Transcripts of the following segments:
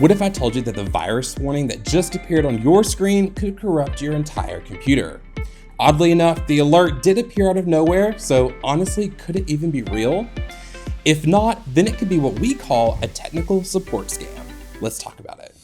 What if I told you that the virus warning that just appeared on your screen could corrupt your entire computer? Oddly enough, the alert did appear out of nowhere, so honestly, could it even be real? If not, then it could be what we call a technical support scam. Let's talk about it.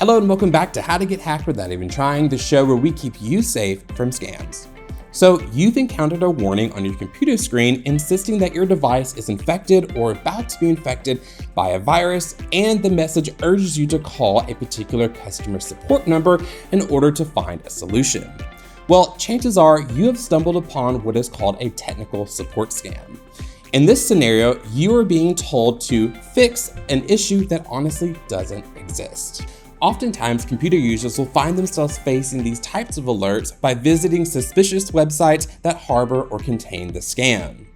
Hello and welcome back to How to Get Hacked Without Even Trying, the show where we keep you safe from scams. So you've encountered a warning on your computer screen insisting that your device is infected or about to be infected by a virus, and the message urges you to call a particular customer support number in order to find a solution. Well, chances are you have stumbled upon what is called a technical support scam. In this scenario, you are being told to fix an issue that honestly doesn't exist. Oftentimes, computer users will find themselves facing these types of alerts by visiting suspicious websites that harbor or contain the scam.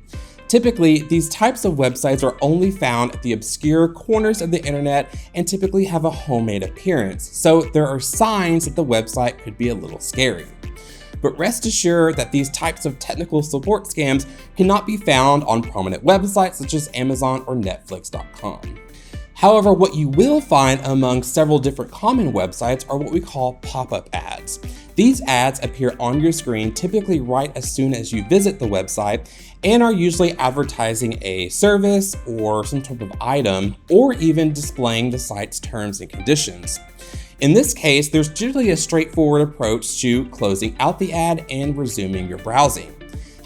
Typically, these types of websites are only found at the obscure corners of the internet and typically have a homemade appearance, so there are signs that the website could be a little scary. But rest assured that these types of technical support scams cannot be found on prominent websites such as Amazon or Netflix.com. However, what you will find among several different common websites are what we call pop-up ads. These ads appear on your screen typically right as soon as you visit the website and are usually advertising a service or some type of item, or even displaying the site's terms and conditions. In this case, there's generally a straightforward approach to closing out the ad and resuming your browsing.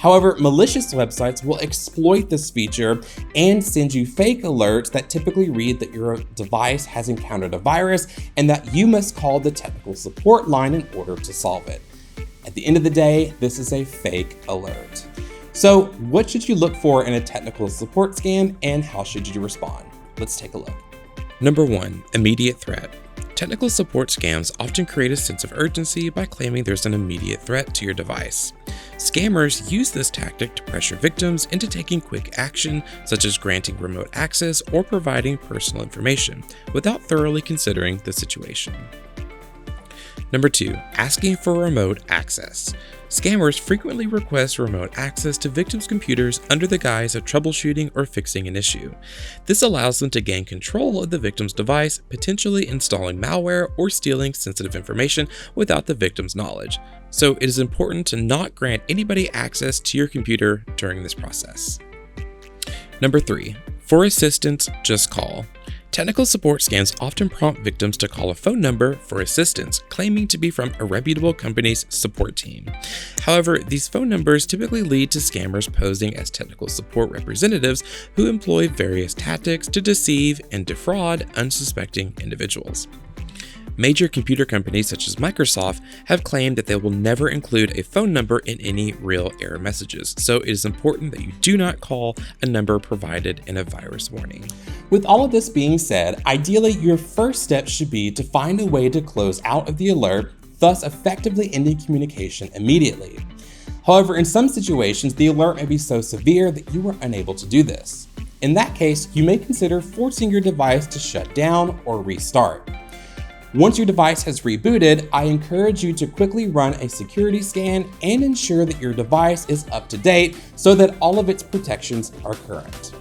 However, malicious websites will exploit this feature and send you fake alerts that typically read that your device has encountered a virus and that you must call the technical support line in order to solve it. At the end of the day, this is a fake alert. So, what should you look for in a technical support scam, and how should you respond? Let's take a look. Number 1, immediate threat. Technical support scams often create a sense of urgency by claiming there's an immediate threat to your device. Scammers use this tactic to pressure victims into taking quick action, such as granting remote access or providing personal information, without thoroughly considering the situation. Number 2, asking for remote access. Scammers frequently request remote access to victims' computers under the guise of troubleshooting or fixing an issue. This allows them to gain control of the victim's device, potentially installing malware or stealing sensitive information without the victim's knowledge. So it is important to not grant anybody access to your computer during this process. Number 3, for assistance, just call. Technical support scams often prompt victims to call a phone number for assistance, claiming to be from a reputable company's support team. However, these phone numbers typically lead to scammers posing as technical support representatives who employ various tactics to deceive and defraud unsuspecting individuals. Major computer companies such as Microsoft have claimed that they will never include a phone number in any real error messages, so it is important that you do not call a number provided in a virus warning. With all of this being said, ideally your first step should be to find a way to close out of the alert, thus effectively ending communication immediately. However, in some situations, the alert may be so severe that you are unable to do this. In that case, you may consider forcing your device to shut down or restart. Once your device has rebooted, I encourage you to quickly run a security scan and ensure that your device is up to date so that all of its protections are current.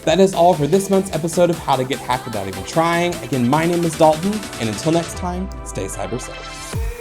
That is all for this month's episode of How to Get Hacked Without Even Trying. Again, my name is Dalton, and until next time, stay cyber safe.